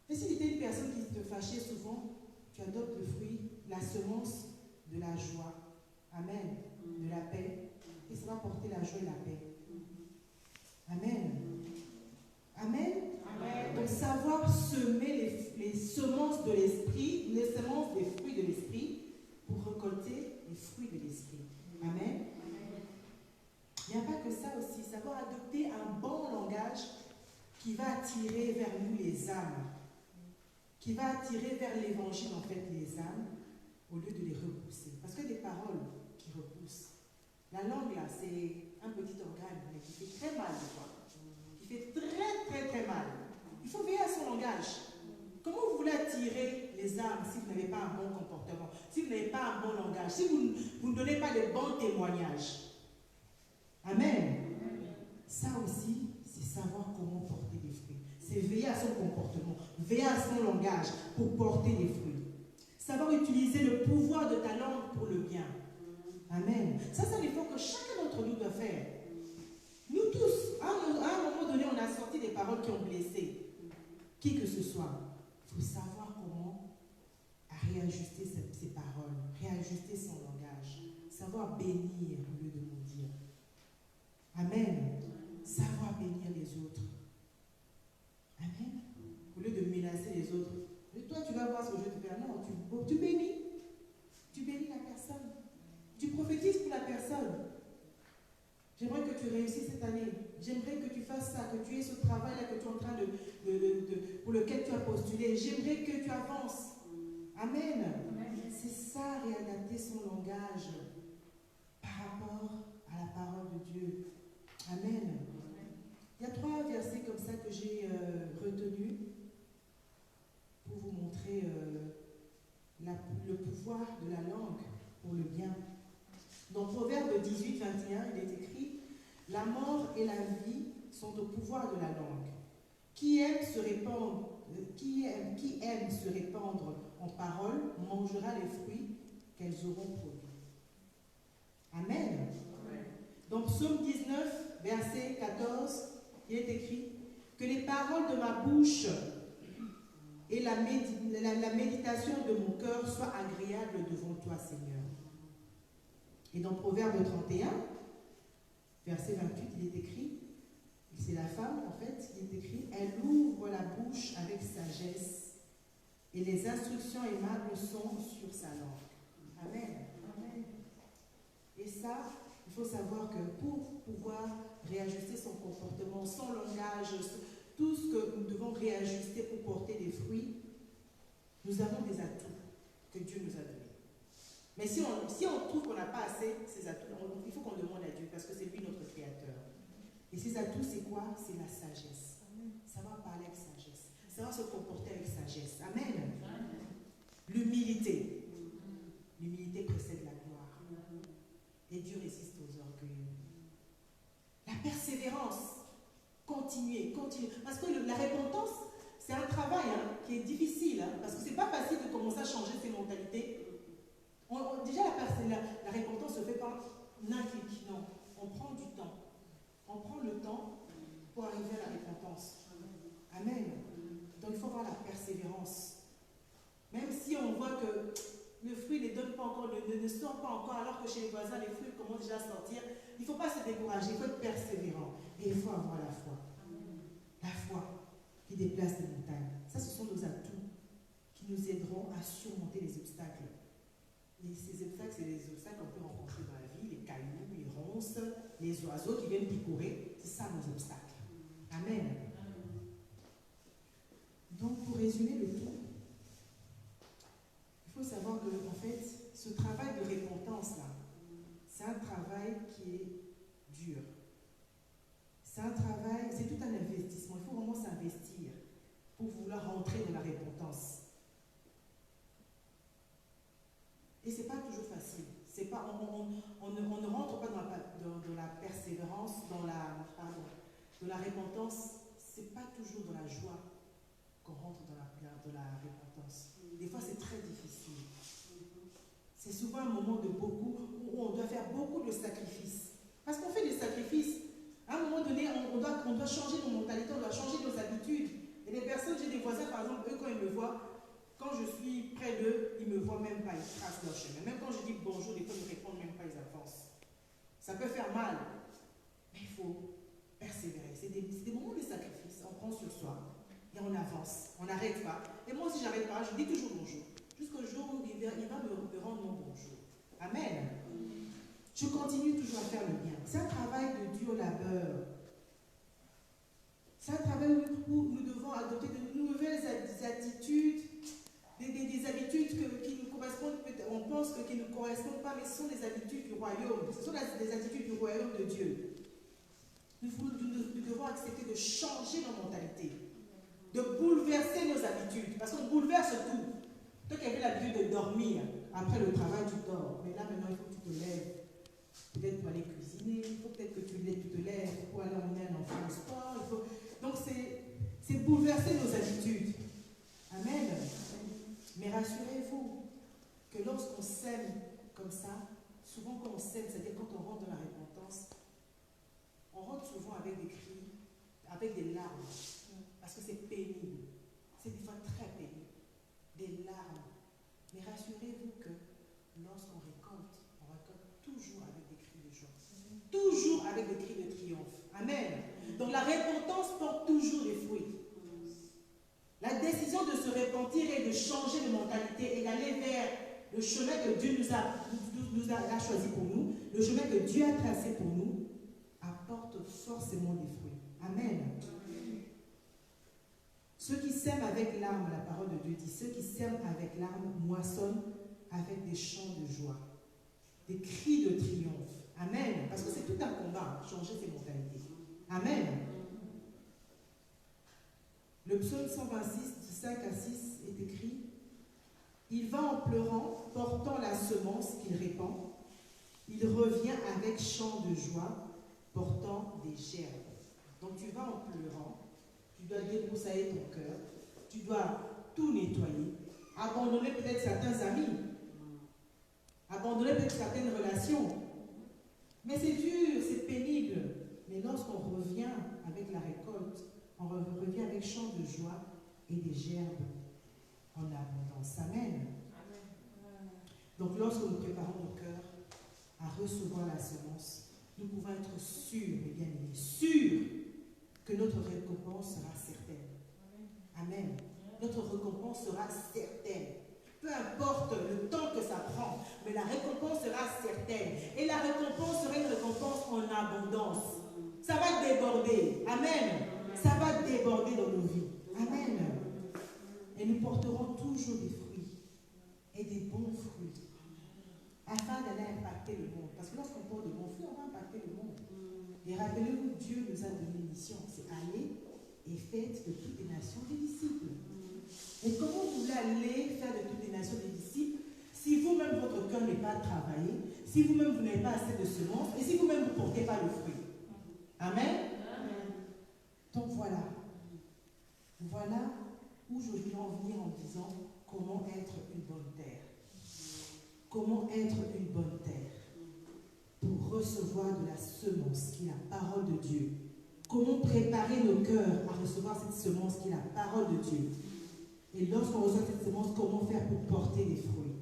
Et si tu étais une personne qui te fâchait souvent, tu adoptes le fruit, la semence de la joie. Amen. De la paix. Et ça va porter la joie et la paix. Amen. Amen. Amen. Donc savoir semer les semences de l'esprit, les semences des fruits de l'esprit, pour récolter les fruits de l'esprit. Amen. Il n'y a pas que ça aussi, savoir adopter un bon langage qui va attirer vers nous les âmes, qui va attirer vers l'évangile en fait les âmes, au lieu de les repousser. Parce que des paroles qui repoussent. La langue là, c'est un petit organe, mais qui fait très mal des fois. Qui fait très très très mal. Il faut veiller à son langage. Comment vous voulez attirer les âmes si vous n'avez pas un bon comportement, si vous n'avez pas un bon langage, si vous ne donnez pas de bons témoignages? Amen. Ça aussi, c'est savoir comment porter des fruits. C'est veiller à son comportement, veiller à son langage pour porter des fruits. Savoir utiliser le pouvoir de ta langue pour le bien. Amen. Ça, c'est l'effort que chacun d'entre nous doit faire. Nous tous, à un moment donné, on a sorti des paroles qui ont blessé. Qui que ce soit. Il faut savoir comment réajuster ses paroles, réajuster son langage. Savoir bénir au lieu de maudire. Amen. Savoir bénir les autres. Amen. Au lieu de menacer les autres. Et toi, tu vas voir ce que je vais te faire. Non, tu bénis. Tu bénis la personne. Tu prophétises pour la personne. J'aimerais que tu réussisses cette année. J'aimerais que tu fasses ça, que tu aies ce travail-là que tu es en train pour lequel tu as postulé. J'aimerais que tu avances. Amen. Amen. C'est ça, réadapter son langage par rapport à la parole de Dieu. Amen. Il y a 3 versets comme ça que j'ai retenus. montrer le pouvoir de la langue pour le bien. Dans Proverbe 18, 21, il est écrit « La mort et la vie sont au pouvoir de la langue. Qui aime se répandre en paroles mangera les fruits qu'elles auront produits. » Amen. Amen. Dans Psaume 19, verset 14, il est écrit « Que les paroles de ma bouche et la méditation de mon cœur soient agréables devant toi, Seigneur. » Et dans Proverbe 31, verset 28, il est écrit, c'est la femme en fait, il est écrit, elle ouvre la bouche avec sagesse et les instructions aimables sont sur sa langue. Amen. Amen. Et ça, il faut savoir que pour pouvoir réajuster son comportement, son langage, tout ce que nous devons réajuster pour porter des fruits, nous avons des atouts que Dieu nous a donnés. Mais si on trouve qu'on n'a pas assez ces atouts, il faut qu'on demande à Dieu parce que c'est lui notre créateur. Et ces atouts, c'est quoi? C'est la sagesse. Savoir parler avec sagesse. Savoir se comporter avec sagesse. Amen. L'humilité. L'humilité précède la gloire. Et Dieu résiste aux orgueilleux. La persévérance. Continuer. Parce que la repentance, c'est un travail qui est difficile. Parce que ce n'est pas facile de commencer à changer ses mentalités. Déjà, la repentance ne se fait pas d'un clic. Non, on prend du temps. On prend le temps pour arriver à la repentance. Amen. Donc, il faut avoir la persévérance. Même si on voit que le fruit ne donne pas encore, ne sort pas encore, alors que chez les voisins, les fruits commencent déjà à sortir, il ne faut pas se décourager, il faut être persévérant. Et il faut avoir la foi. La foi qui déplace les montagnes. Ça, ce sont nos atouts qui nous aideront à surmonter les obstacles. Et ces obstacles, c'est les obstacles qu'on peut rencontrer dans la vie, les cailloux, les ronces, les oiseaux qui viennent picorer. C'est ça nos obstacles. Amen. Donc, pour résumer le tout, il faut savoir que, en fait, ce travail de repentance-là, c'est un travail qui est dur. C'est un travail, c'est tout un investissement. Il faut vraiment s'investir pour vouloir rentrer dans la repentance. Et ce n'est pas toujours facile. Pas, on ne rentre pas dans la persévérance, dans la repentance. Ce n'est pas toujours dans la joie qu'on rentre dans la repentance. Des fois, c'est très difficile. C'est souvent un moment où on doit faire beaucoup de sacrifices. Parce qu'on fait des sacrifices. À un moment donné, on doit changer nos mentalités, on doit changer nos habitudes. Et les personnes, j'ai des voisins, par exemple, eux, quand ils me voient, quand je suis près d'eux, ils ne me voient même pas, ils tracent leur chemin. Même quand je dis bonjour, des fois, ils ne répondent même pas, ils avancent. Ça peut faire mal, mais il faut persévérer. C'est des moments de sacrifice. On prend sur soi et on avance. On n'arrête pas. Et moi aussi, je n'arrête pas. Je dis toujours bonjour. Jusqu'au jour où il va me rendre mon bonjour. Amen. Je continue toujours à faire le bien. C'est un travail de dur labeur. C'est un travail où nous devons adopter de nouvelles attitudes, des habitudes qui nous correspondent, on pense qu'ils ne nous correspondent pas, mais ce sont des habitudes du royaume. Ce sont des attitudes du royaume de Dieu. Nous devons accepter de changer nos mentalités, de bouleverser nos habitudes, parce qu'on bouleverse tout. Toi qui avais l'habitude de dormir, après le travail, tu dors. Mais là, maintenant, il faut que tu te lèves. Peut-être pour aller cuisiner, il faut peut-être que tu te lèves pour aller emmener un enfant au sport. Donc, c'est bouleverser nos habitudes. Amen. Mais rassurez-vous que lorsqu'on sème comme ça, souvent quand on sème, c'est-à-dire quand on rentre dans la repentance, on rentre souvent avec des cris, avec des larmes, parce que c'est pénible. C'est des fois très pénible. Des larmes. Mais rassurez-vous que lorsqu'on récolte toujours avec des cris de joie. Toujours avec des cris de triomphe. Amen. Donc la repentance porte toujours des fruits. La décision de se repentir et de changer de mentalité et d'aller vers le chemin que Dieu nous a choisi pour nous, le chemin que Dieu a tracé pour nous, apporte forcément des fruits. Amen. Ceux qui sèment avec larmes, la parole de Dieu dit, ceux qui sèment avec larmes moissonnent avec des chants de joie, des cris de triomphe. Amen. Parce que c'est tout un combat, changer ses mentalités. Amen. Le psaume 126, 5 à 6 est écrit, il va en pleurant, portant la semence qu'il répand. Il revient avec chant de joie, portant des gerbes. Donc tu vas en pleurant, tu dois débroussailler ton cœur, tu dois tout nettoyer, abandonner peut-être certains amis, abandonner peut-être certaines relations. Mais c'est dur, c'est pénible. Mais lorsqu'on revient avec la récolte, on revient avec chant de joie et des gerbes en abondance. Amen. Donc lorsque nous préparons nos cœurs à recevoir la semence, nous pouvons être sûrs, mes bien-aimés, sûrs que notre récompense sera certaine. Amen. Notre récompense sera certaine. Peu importe le temps que ça prend, mais la récompense sera certaine. Et la récompense sera une récompense en abondance. Ça va déborder. Amen. Ça va déborder dans nos vies. Amen. Et nous porterons toujours des fruits. Et des bons fruits. Afin d'aller impacter le monde. Parce que lorsqu'on porte de bons fruits, on va impacter le monde. Et rappelez-vous, Dieu nous a donné une mission. C'est aller et faites de toutes les nations des disciples. Et comment vous voulez aller faire de toutes les nations des disciples si vous-même votre cœur n'est pas travaillé, si vous-même vous n'avez pas assez de semences et si vous-même vous ne portez pas le fruit? Amen. Donc voilà. Voilà où je veux en venir en disant comment être une bonne terre. Comment être une bonne terre pour recevoir de la semence qui est la parole de Dieu. Comment préparer nos cœurs à recevoir cette semence qui est la parole de Dieu. Et lorsqu'on reçoit cette semence, comment faire pour porter des fruits?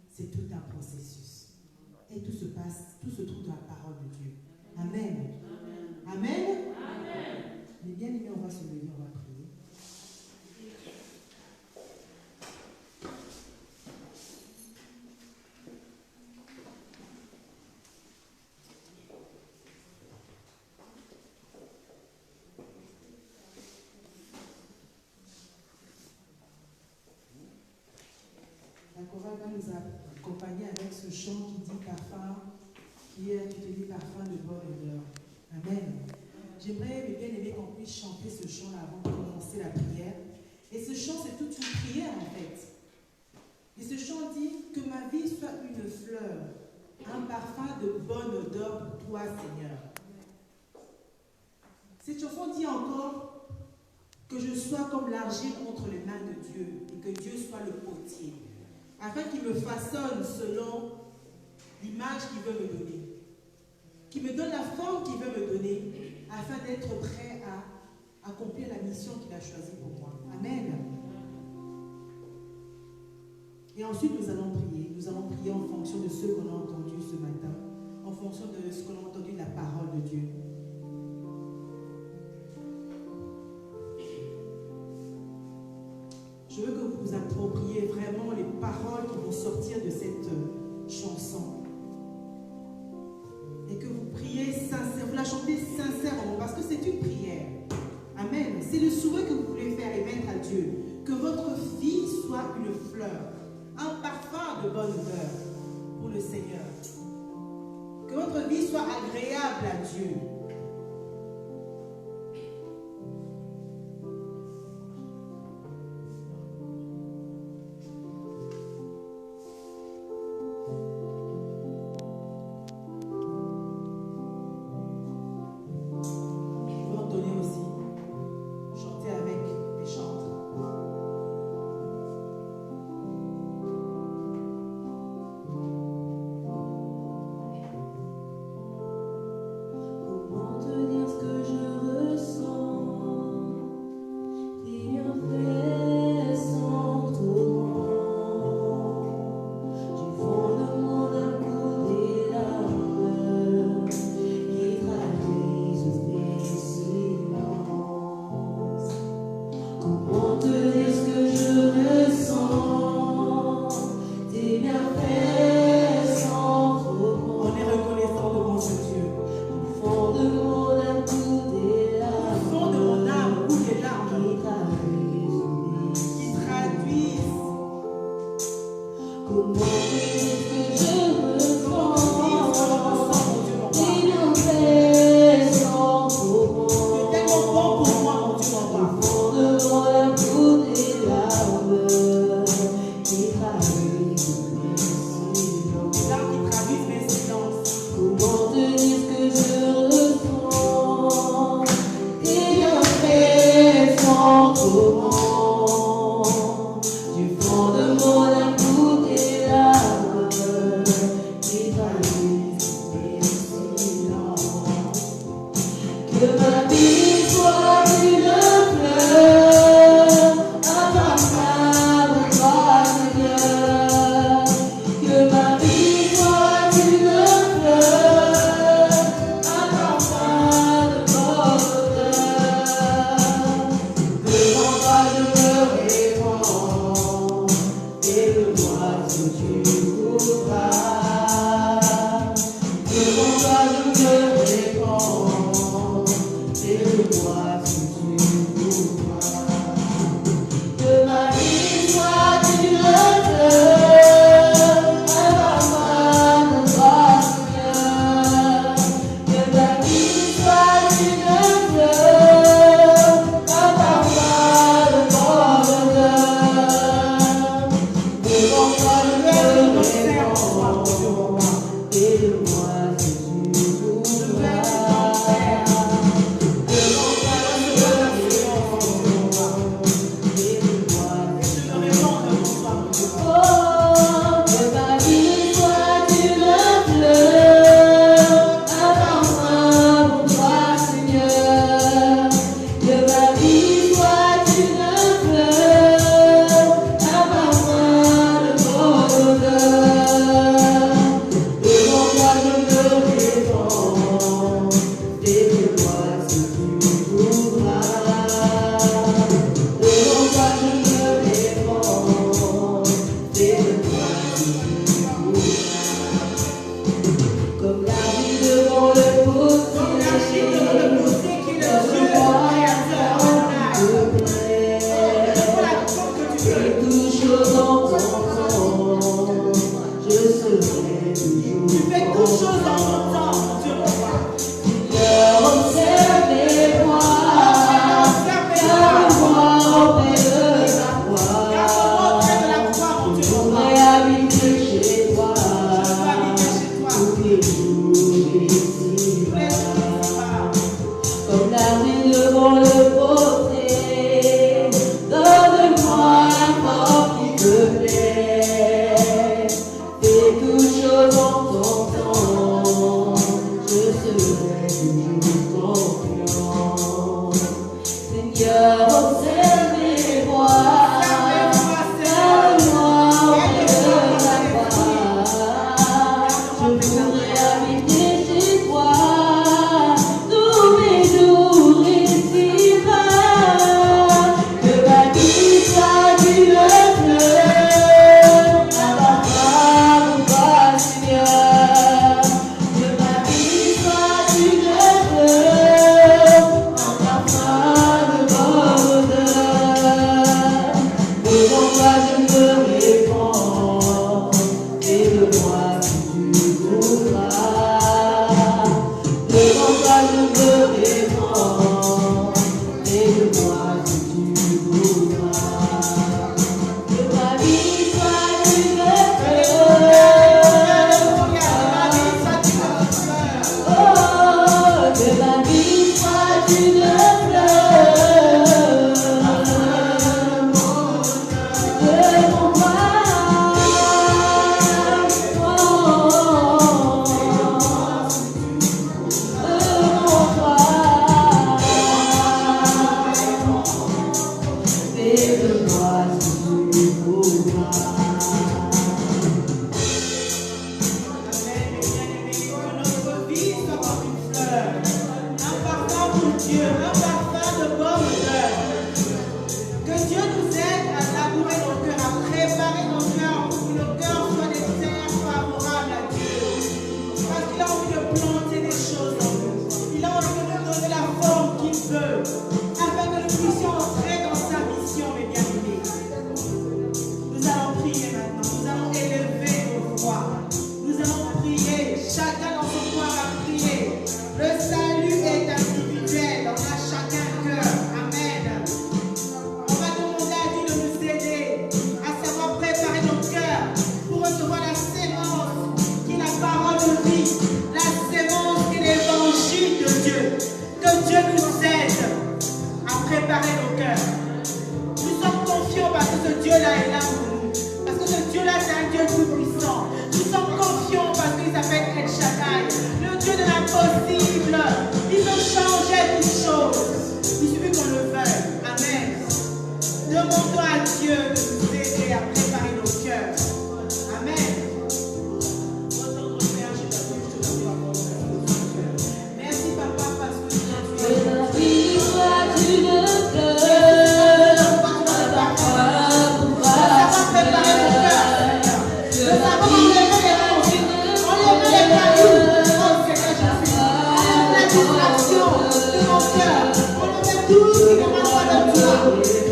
C'est tout un processus. Et tout se passe, tout se trouve dans la parole de Dieu. Amen. Amen. Amen. Mais bien aimés, on va se lever, on va prier. La chorale va nous accompagner avec ce chant qui dit parfum, qui te dit parfum de bonne odeur. Amen. J'aimerais, mes bien-aimés, qu'on puisse chanter ce chant-là avant de commencer la prière. Et ce chant, c'est toute une prière en fait. Et ce chant dit que ma vie soit une fleur, un parfum de bonne odeur pour toi, Seigneur. Cette chanson dit encore que je sois comme l'argile entre les mains de Dieu et que Dieu soit le potier, afin qu'il me façonne selon l'image qu'il veut me donner, qu'il me donne la forme qu'il veut me donner, afin d'être prêt à accomplir la mission qu'il a choisie pour moi. Amen. Et ensuite, nous allons prier. Nous allons prier en fonction de ce qu'on a entendu ce matin, en fonction de ce qu'on a entendu de la parole de Dieu. Je veux que vous vous appropriez vraiment les paroles qui vont sortir de cette chanson. Et que vous priez sincèrement, vous la chantez sincèrement, parce que c'est une prière. Amen. C'est le souhait que vous voulez faire et mettre à Dieu. Que votre vie soit une fleur, un parfum de bonne odeur pour le Seigneur. Que votre vie soit agréable à Dieu. Love.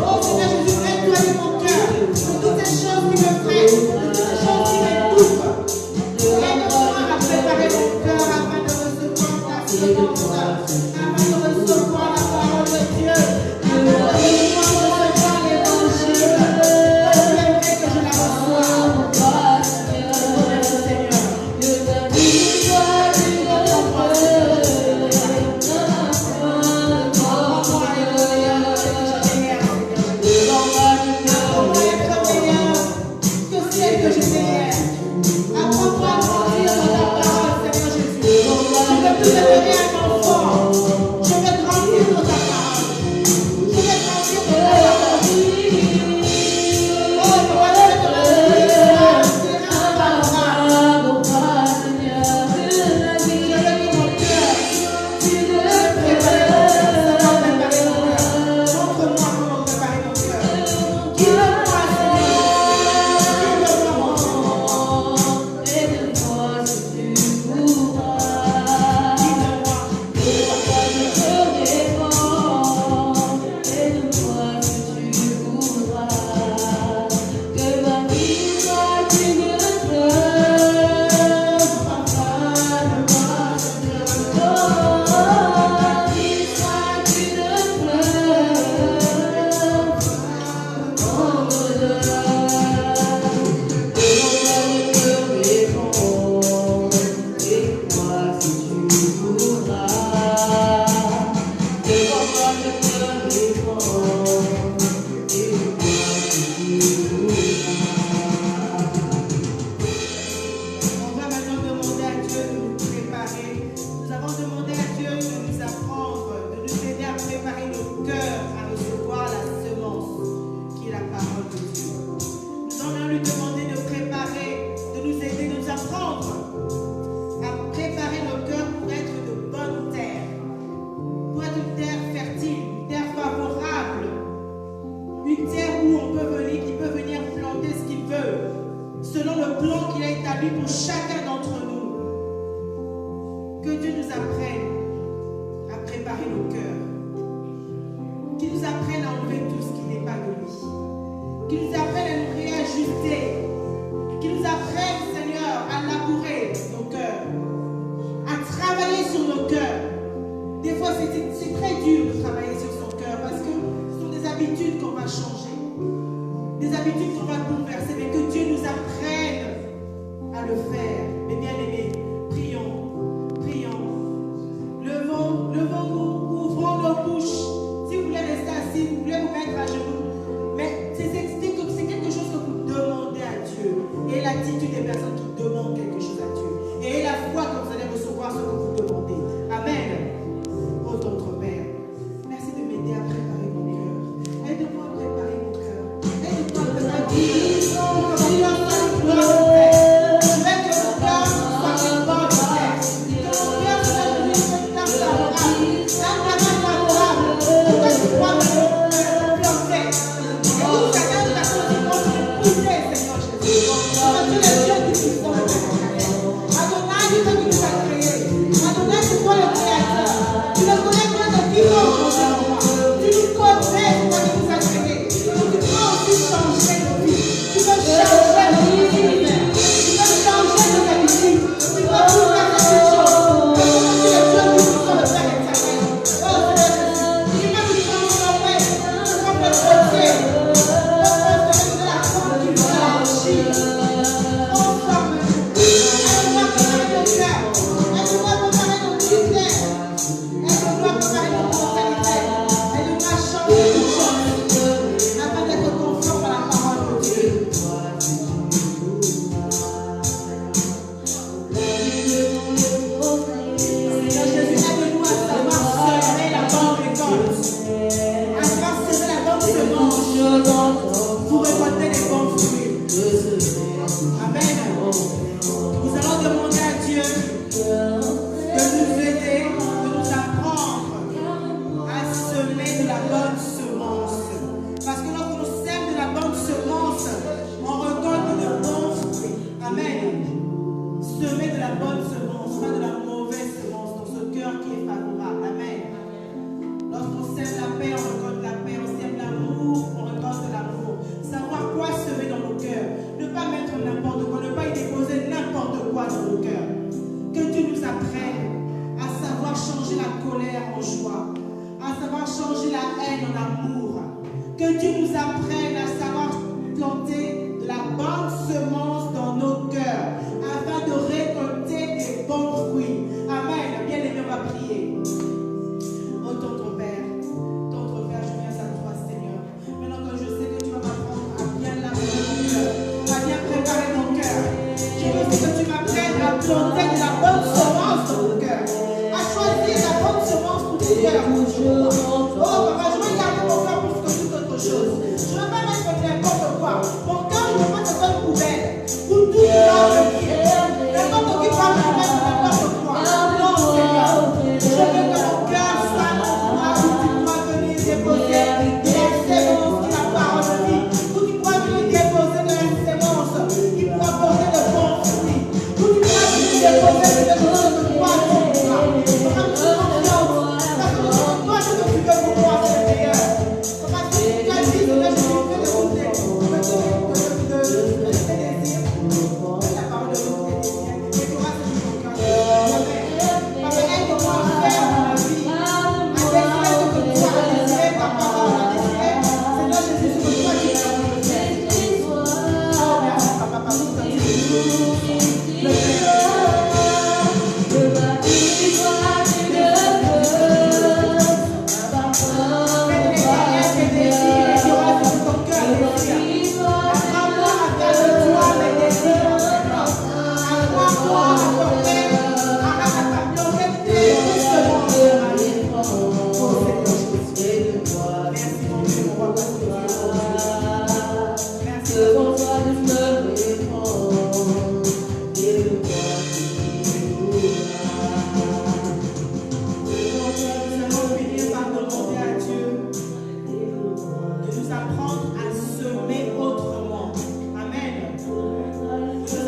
Oh Seigneur Jésus, aide-toi de mon cœur. vie pour chacun d'entre nous. Que Dieu nous apprenne à préparer nos cœurs. Qu'il nous apprenne à enlever tout ce qui n'est pas de lui. Qu'il nous apprenne à nous réajuster. Qu'il nous apprenne, Seigneur, à labourer nos cœurs. À travailler sur nos cœurs. Des fois, c'est très dur de travailler sur son cœur parce que ce sont des habitudes qu'on va changer. Des habitudes qu'on va bouleverser, mais que Dieu nous apprenne à le faire. Mais bien aimés, prions, prions. Levons-nous, ouvrons nos bouches. Si vous voulez rester assis, vous voulez vous mettre à genoux. Mais c'est quelque chose que vous demandez à Dieu. Et l'attitude des personnes qui demandent quelque chose à Dieu. Et la foi que vous allez recevoir ce que vous demandez. Amen. Oh, notre Père, merci de m'aider à préparer mon cœur. Aide-moi à préparer mon cœur. Aide-moi à préparer mon cœur.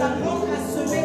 apprendre à semer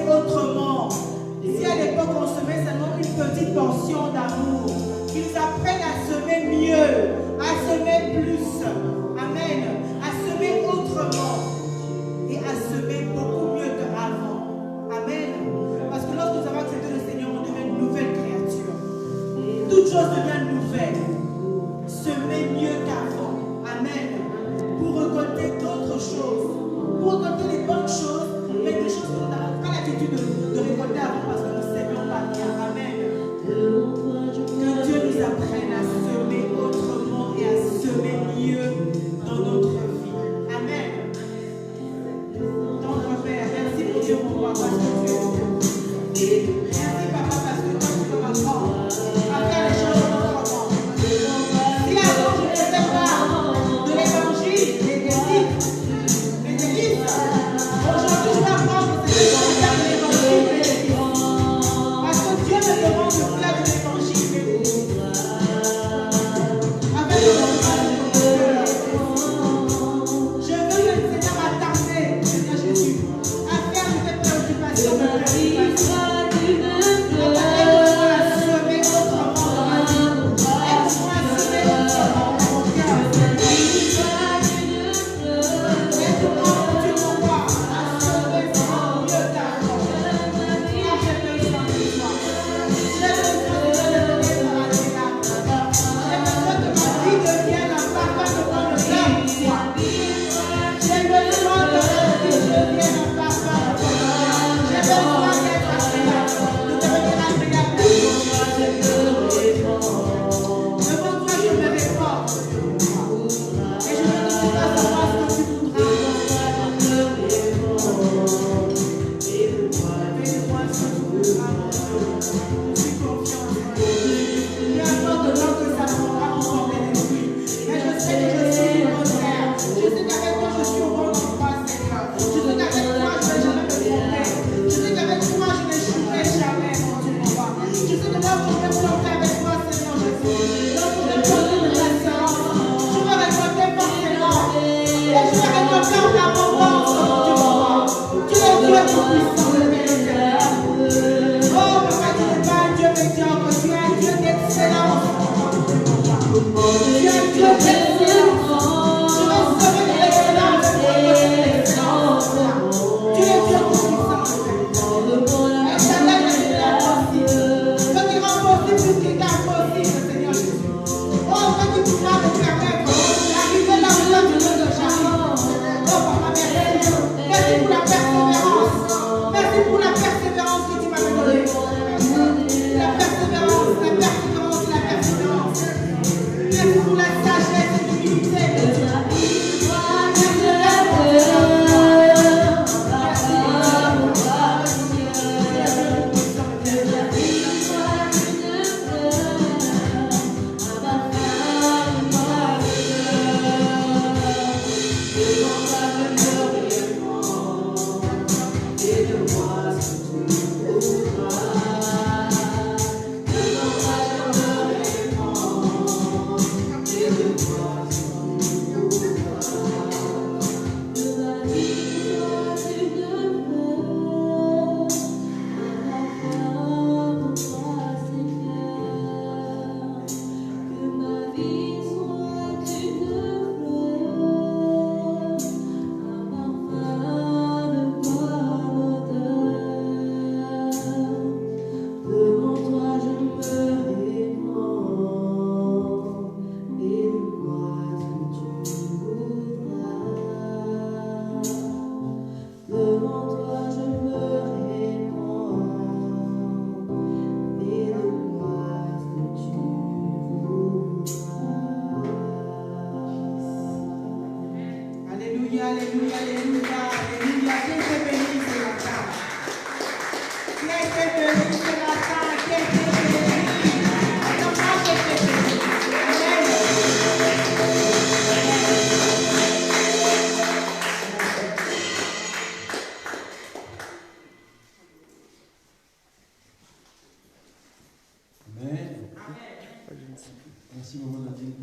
Merci, maman Nadine.